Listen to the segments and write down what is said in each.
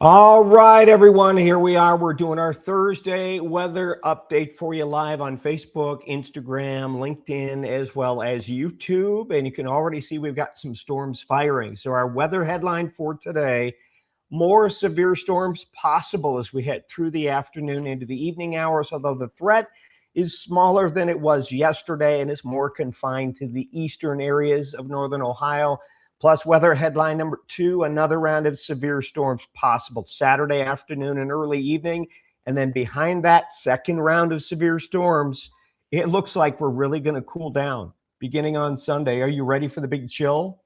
All right, everyone, here we are. We're doing our Thursday weather update for you live on Facebook, Instagram, LinkedIn, as well as YouTube. And you can already see we've got some storms firing. So, our weather headline for today: more severe storms possible as we head through the afternoon into the evening hours, although the threat is smaller than it was yesterday and is more confined to the eastern areas of northern Ohio. Plus, weather headline number two: another round of severe storms possible Saturday afternoon and early evening. And then behind that second round of severe storms, it looks like we're really going to cool down beginning on Sunday. Are you ready for the big chill?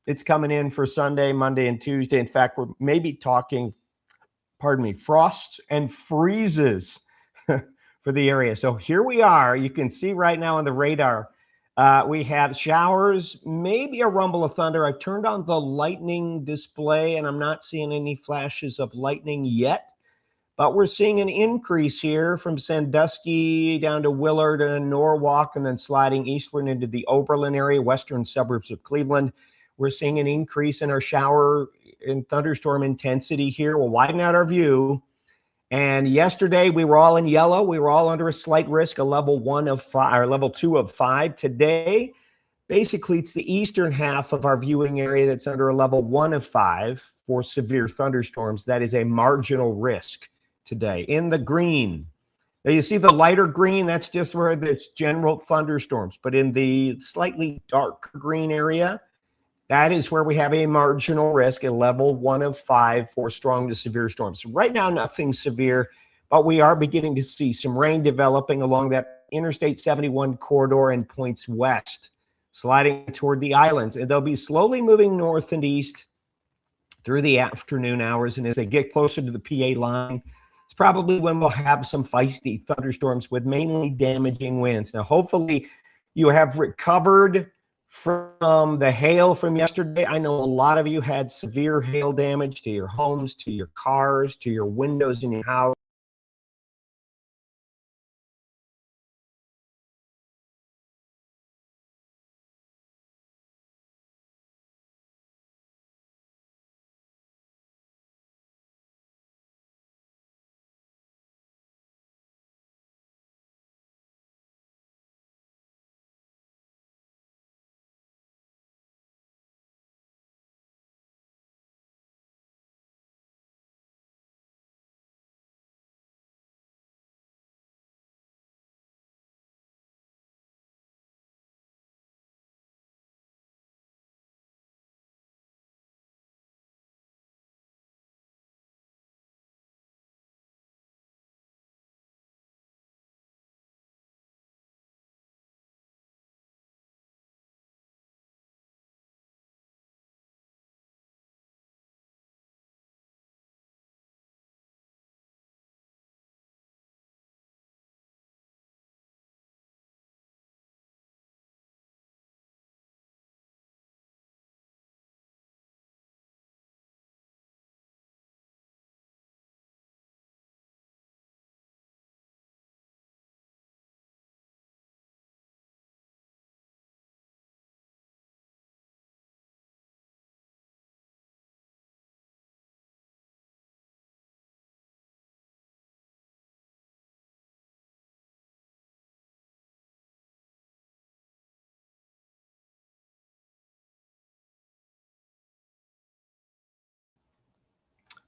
It's coming in for Sunday, Monday, and Tuesday. In fact, we're maybe talking, frosts and freezes for the area. So here we are. You can see right now on the radar, we have showers, maybe a rumble of thunder. I've turned on the lightning display and I'm not seeing any flashes of lightning yet, but we're seeing an increase here from Sandusky down to Willard and Norwalk, and then sliding eastward into the Oberlin area, western suburbs of Cleveland. We're seeing an increase in our shower and thunderstorm intensity here. We'll widen out our view. And yesterday we were all in yellow. We were all under a slight risk, a level 1 of 5 or level 2 of 5. Today, basically, it's the eastern half of our viewing area that's under a level 1 of 5 for severe thunderstorms. That is a marginal risk today. In the green, now you see the lighter green, that's just where there's general thunderstorms. But in the slightly dark green area, that is where we have a marginal risk, a level 1 of 5 for strong to severe storms. Right now, nothing severe, but we are beginning to see some rain developing along that Interstate 71 corridor and points west, sliding toward the islands. And they'll be slowly moving north and east through the afternoon hours. And as they get closer to the PA line, it's probably when we'll have some feisty thunderstorms with mainly damaging winds. Now, hopefully, you have recovered from the hail from yesterday. I know a lot of you had severe hail damage to your homes, to your cars, to your windows in your house.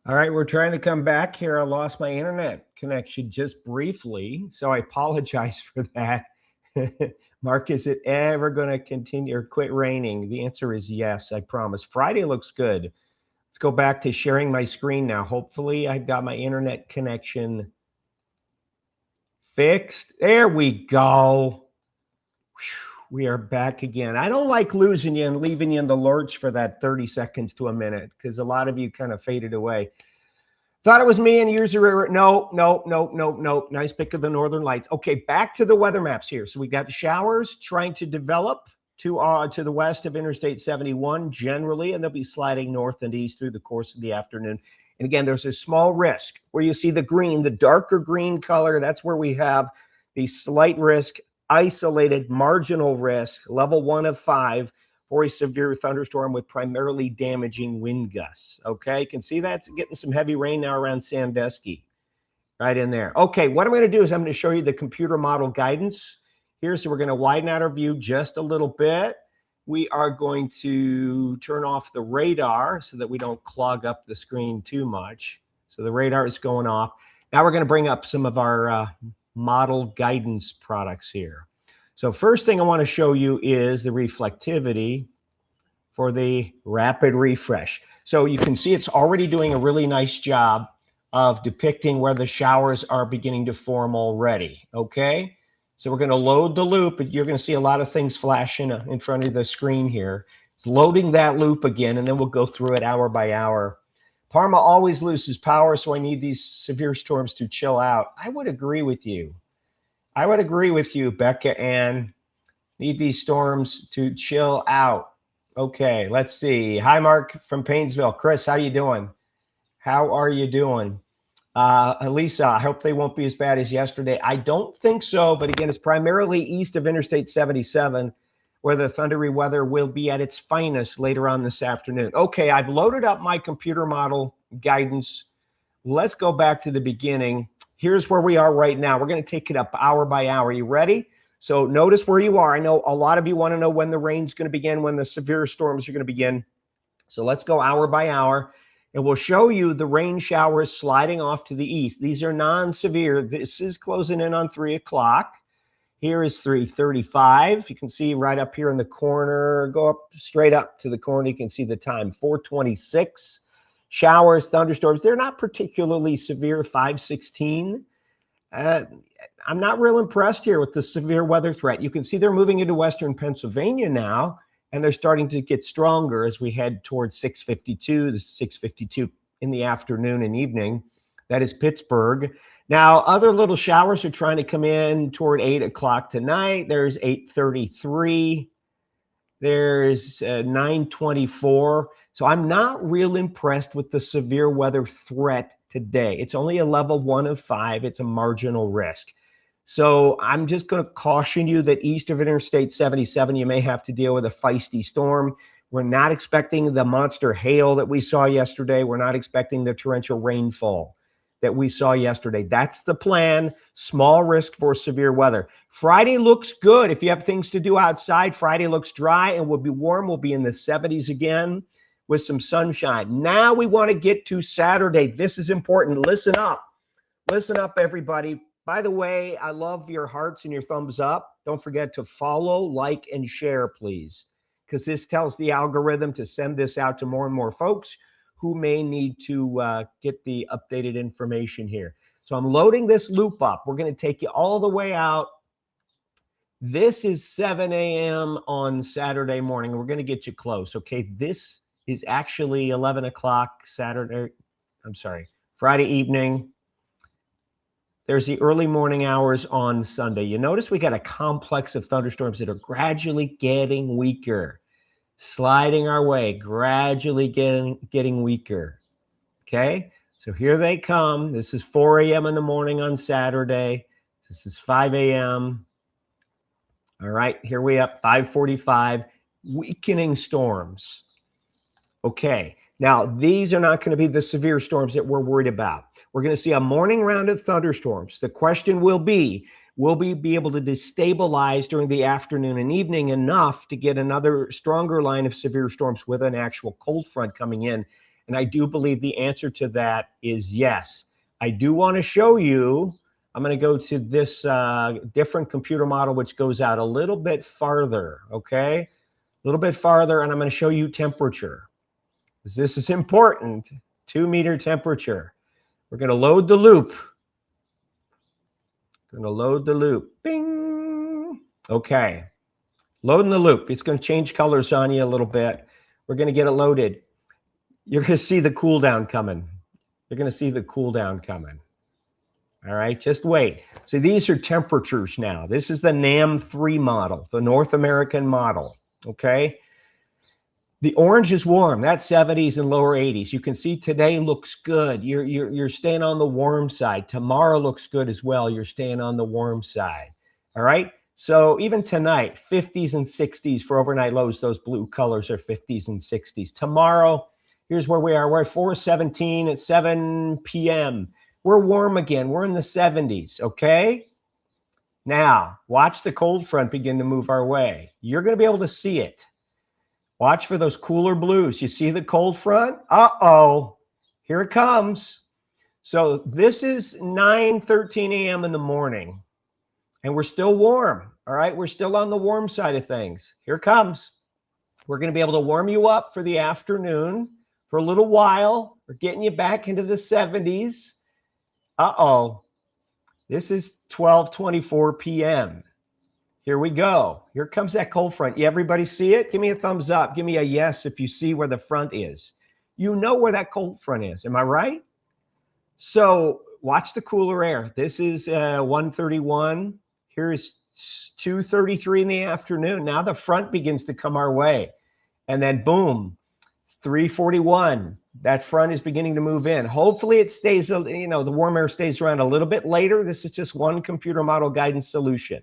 All right, we're trying to come back here. I lost my internet connection just briefly, so I apologize for that. Mark, is it ever going to continue or quit raining? The answer is yes, I promise. Friday looks good. Let's go back to sharing my screen now. Hopefully, I've got my internet connection fixed. There we go. Whew, we are back again. I don't like losing you and leaving you in the lurch for that 30 seconds to a minute because a lot of you kind of faded away. Thought it was me and years ago. No. Nice pick of the northern lights. Okay, back to the weather maps here. So we got showers trying to develop to the west of Interstate 71 generally, and they'll be sliding north and east through the course of the afternoon. And again, there's a small risk where you see the green, the darker green color. That's where we have the slight risk, isolated marginal risk, level 1 of 5 for a severe thunderstorm with primarily damaging wind gusts. Okay, you can see that's getting some heavy rain now around Sandusky, right in there. Okay, what I'm going to do is I'm going to show you the computer model guidance here. So we're going to widen out our view just a little bit. We are going to turn off the radar so that we don't clog up the screen too much. So the radar is going off. Now we're going to bring up some of our model guidance products here. So first thing I want to show you is the reflectivity for the rapid refresh. So you can see it's already doing a really nice job of depicting where the showers are beginning to form already, okay? So we're going to load the loop, and you're going to see a lot of things flashing in front of the screen here. It's loading that loop again, and then we'll go through it hour by hour. Parma always loses power, so I need these severe storms to chill out. I would agree with you. I would agree with you, Becca Ann. Need these storms to chill out. Okay, let's see. Hi, Mark from Paynesville. Chris, how you doing? How are you doing? Elisa, I hope they won't be as bad as yesterday. I don't think so, but again, it's primarily east of Interstate 77 where the thundery weather will be at its finest later on this afternoon. Okay, I've loaded up my computer model guidance. Let's go back to the beginning. Here's where we are right now. We're going to take it up hour by hour. You ready? So notice where you are. I know a lot of you want to know when the rain's going to begin, when the severe storms are going to begin. So let's go hour by hour, and we'll show you the rain showers sliding off to the east. These are non-severe. This is closing in on 3 o'clock. Here is 3:35. You can see right up here in the corner. Go up straight up to the corner. You can see the time, 4:26. Showers, thunderstorms, they're not particularly severe, 5:16. I'm not real impressed here with the severe weather threat. You can see they're moving into western Pennsylvania now, and they're starting to get stronger as we head towards 6:52. This is 6:52 in the afternoon and evening. That is Pittsburgh. Now, other little showers are trying to come in toward 8 o'clock tonight. There's 8:33. There's 9:24. So I'm not real impressed with the severe weather threat today. It's only a level 1 of 5. It's a marginal risk. So I'm just going to caution you that east of Interstate 77, you may have to deal with a feisty storm. We're not expecting the monster hail that we saw yesterday. We're not expecting the torrential rainfall that we saw yesterday. That's the plan. Small risk for severe weather. Friday looks good. If you have things to do outside, Friday looks dry and will be warm. We'll be in the 70s again with some sunshine. Now we want to get to Saturday. This is important. Listen up. Listen up, everybody. By the way, I love your hearts and your thumbs up. Don't forget to follow, like, and share, please, because this tells the algorithm to send this out to more and more folks who may need to get the updated information here. So I'm loading this loop up. We're going to take you all the way out. This is 7 a.m. on Saturday morning. We're going to get you close, okay? This is actually 11 o'clock Friday evening. There's the early morning hours on Sunday. You notice we got a complex of thunderstorms that are gradually getting weaker, sliding our way, gradually getting weaker, okay? So here they come. This is 4 a.m. in the morning on Saturday. This is 5 a.m. All right, here we up, 5:45, weakening storms. Okay, now these are not going to be the severe storms that we're worried about. We're going to see a morning round of thunderstorms. The question will we be able to destabilize during the afternoon and evening enough to get another stronger line of severe storms with an actual cold front coming in? And I do believe the answer to that is yes. I do want to show you, I'm going to go to this different computer model, which goes out a little bit farther, okay? A little bit farther, and I'm going to show you temperature. This is important, 2-meter temperature. We're going to load the loop. Going to load the loop. Bing. Okay. Loading the loop. It's going to change colors on you a little bit. We're going to get it loaded. You're going to see the cool down coming. You're going to see the cool down coming. All right, just wait. So these are temperatures now. This is the NAM3 model, the North American model, okay? The orange is warm. That's 70s and lower 80s. You can see today looks good. You're staying on the warm side. Tomorrow looks good as well. You're staying on the warm side. All right? So even tonight, 50s and 60s for overnight lows. Those blue colors are 50s and 60s. Tomorrow, here's where we are. We're at 417 at 7 p.m. We're warm again. We're in the 70s, okay? Now, watch the cold front begin to move our way. You're going to be able to see it. Watch for those cooler blues. You see the cold front? Uh-oh. Here it comes. So this is 9:13 a.m. in the morning. And we're still warm, all right? We're still on the warm side of things. Here it comes. We're going to be able to warm you up for the afternoon for a little while. We're getting you back into the 70s. Uh-oh. This is 12:24 p.m. Here we go. Here comes that cold front. You everybody see it? Give me a thumbs up. Give me a yes if you see where the front is. You know where that cold front is. Am I right? So watch the cooler air. This is 1:31. Here's 2:33 in the afternoon. Now the front begins to come our way. And then boom, 3:41. That front is beginning to move in. Hopefully it stays, the warm air stays around a little bit later. This is just one computer model guidance solution.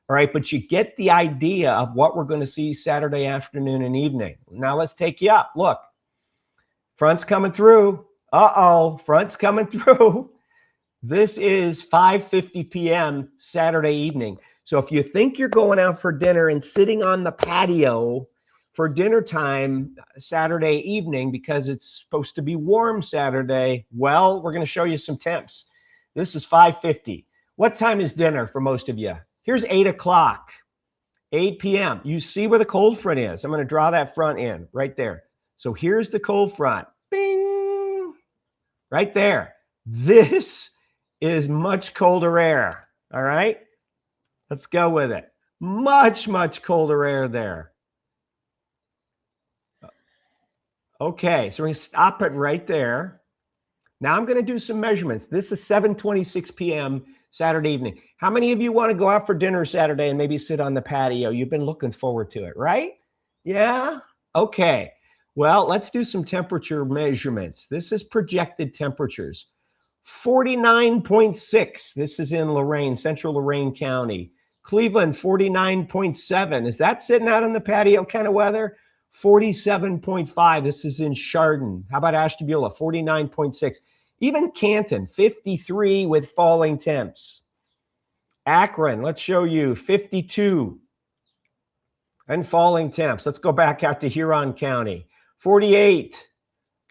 All right, but you get the idea of what we're going to see Saturday afternoon and evening. Now let's take you up. Look, front's coming through. Uh-oh, front's coming through. This is 5:50 p.m. Saturday evening. So if you think you're going out for dinner and sitting on the patio for dinner time Saturday evening because it's supposed to be warm Saturday, well, we're going to show you some temps. This is 5:50. What time is dinner for most of you? Here's 8 o'clock, 8 p.m. You see where the cold front is. I'm going to draw that front in right there. So here's the cold front. Bing! Right there. This is much colder air. All right? Let's go with it. Much, much colder air there. Okay, so we're going to stop it right there. Now I'm going to do some measurements. This is 7:26 p.m. Saturday evening. How many of you want to go out for dinner Saturday and maybe sit on the patio? You've been looking forward to it, right? Yeah? Okay. Well, let's do some temperature measurements. This is projected temperatures. 49.6. This is in Lorain, Central Lorain County. Cleveland, 49.7. Is that sitting out on the patio kind of weather? 47.5. This is in Chardon. How about Ashtabula? 49.6. Even Canton, 53 with falling temps. Akron, let's show you, 52 and falling temps. Let's go back out to Huron County. 48.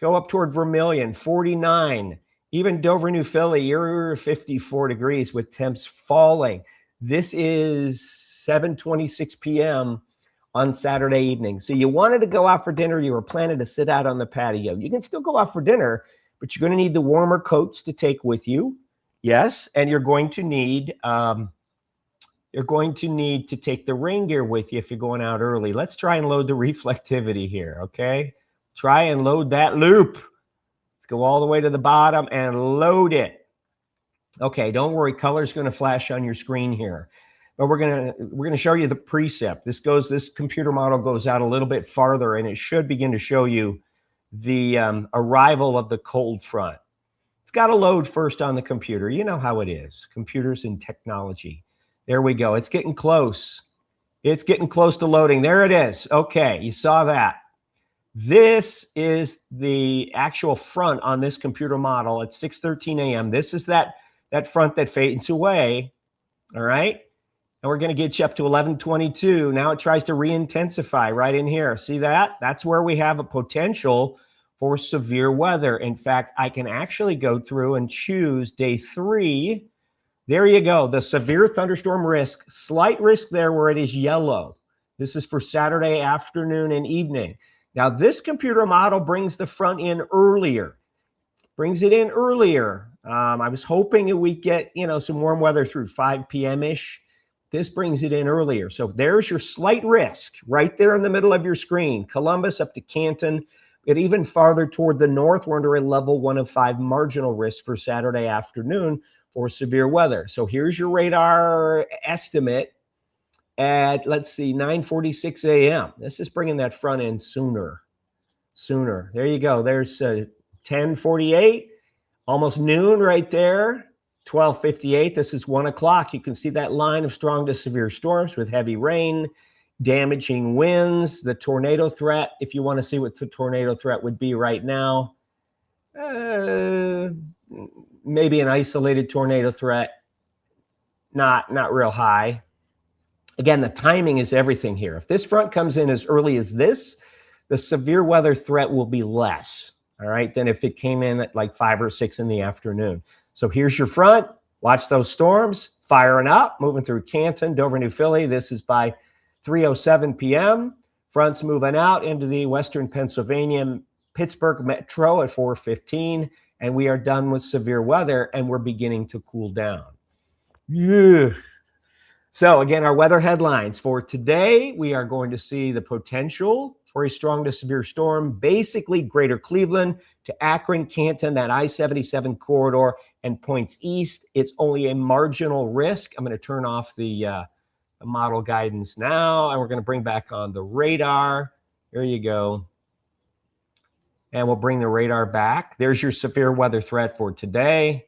Go up toward Vermilion, 49. Even Dover, New Philly, you're 54 degrees with temps falling. This is 7:26 p.m. on Saturday evening. So you wanted to go out for dinner. You were planning to sit out on the patio. You can still go out for dinner, but you're going to need the warmer coats to take with you. Yes, and you're going to need to take the rain gear with you if you're going out early. Let's try and load the reflectivity here, okay? Try and load that loop. Let's go all the way to the bottom and load it. Okay, don't worry, color's going to flash on your screen here. But we're gonna show you the precept. This computer model goes out a little bit farther, and it should begin to show you the arrival of the cold front. It's got to load first on the computer. You know how it is. Computers and technology. There we go. It's getting close. It's getting close to loading. There it is. Okay, you saw that. This is the actual front on this computer model at 6:13 a.m. This is that front that fades away. All right. And we're going to get you up to 11:22. Now it tries to re-intensify right in here. See that? That's where we have a potential for severe weather. In fact, I can actually go through and choose day 3. There you go. The severe thunderstorm risk, slight risk there where it is yellow. This is for Saturday afternoon and evening. Now this computer model brings the front in earlier. Brings it in earlier. I was hoping we get, some warm weather through 5 p.m.-ish. This brings it in earlier. So there's your slight risk right there in the middle of your screen. Columbus up to Canton, but even farther toward the north, we're under a level 1 of 5 marginal risk for Saturday afternoon for severe weather. So here's your radar estimate at, let's see, 9:46 a.m. This is bringing that front in sooner. There you go. There's 10:48, almost noon right there. 12:58. This is 1 o'clock. You can see that line of strong to severe storms with heavy rain, damaging winds, the tornado threat. If you want to see what the tornado threat would be right now, maybe an isolated tornado threat, not real high. Again, the timing is everything here. If this front comes in as early as this, the severe weather threat will be less, all right, than if it came in at like 5 or 6 in the afternoon. So here's your front. Watch those storms firing up, moving through Canton, Dover, New Philly. This is by 3:07 p.m. Fronts moving out into the western Pennsylvania, Pittsburgh metro at 4:15, and we are done with severe weather, and we're beginning to cool down. Yeah. So again, our weather headlines for today, we are going to see the potential for a strong to severe storm, basically greater Cleveland to Akron, Canton, that I-77 corridor, and points east. It's only a marginal risk. I'm going to turn off the model guidance now, and we're going to bring back on the radar. There you go. And we'll bring the radar back. There's your severe weather threat for today.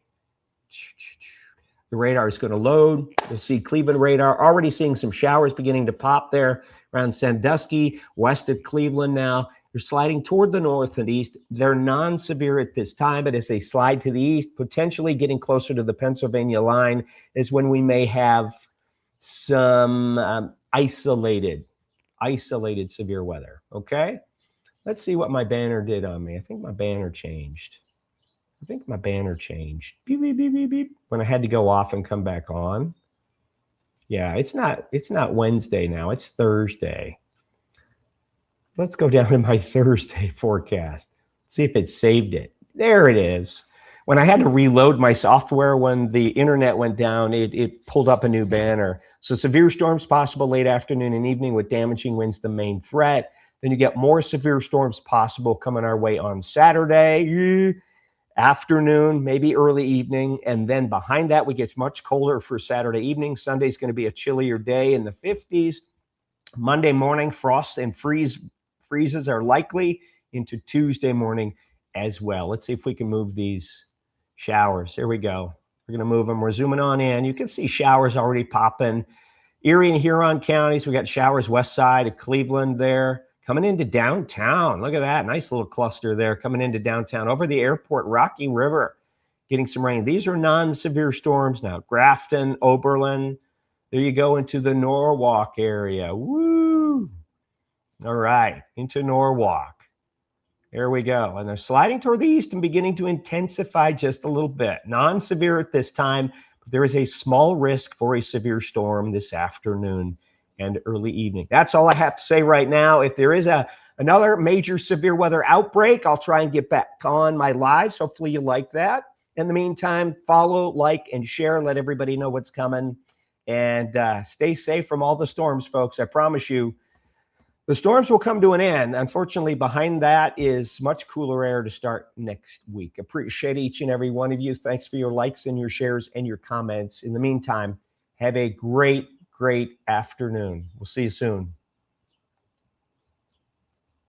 The radar is going to load. You'll see Cleveland radar already seeing some showers beginning to pop there around Sandusky, west of Cleveland now. They're sliding toward the north and east. They're non-severe at this time, but as they slide to the east, potentially getting closer to the Pennsylvania line is when we may have some isolated severe weather, okay? Let's see what my banner did on me. I think my banner changed. Beep, beep, beep, beep, beep. When I had to go off and come back on. Yeah, it's not Wednesday now. It's Thursday. Let's go down to my Thursday forecast. See if it saved it. There it is. When I had to reload my software when the internet went down, it pulled up a new banner. So severe storms possible late afternoon and evening with damaging winds the main threat. Then you get more severe storms possible coming our way on Saturday afternoon, maybe early evening. And then behind that, we get much colder for Saturday evening. Sunday's going to be a chillier day in the 50s. Monday morning, frosts and freezes are likely into Tuesday morning as well. Let's see if we can move these showers. Here we go. We're going to move them. We're zooming on in. You can see showers already popping. Erie and Huron counties, we got showers west side of Cleveland there. Coming into downtown. Look at that. Nice little cluster there coming into downtown. Over the airport, Rocky River, getting some rain. These are non-severe storms now. Grafton, Oberlin. There you go into the Norwalk area. Woo! All right, into Norwalk. There we go. And they're sliding toward the east and beginning to intensify just a little bit. Non-severe at this time, but there is a small risk for a severe storm this afternoon and early evening. That's all I have to say right now. If there is another major severe weather outbreak, I'll try and get back on my lives. Hopefully you like that. In the meantime, follow, like, and share. Let everybody know what's coming. And stay safe from all the storms, folks. I promise you, the storms will come to an end. Unfortunately, behind that is much cooler air to start next week. Appreciate each and every one of you. Thanks for your likes and your shares and your comments. In the meantime, have a great afternoon. We'll see you soon.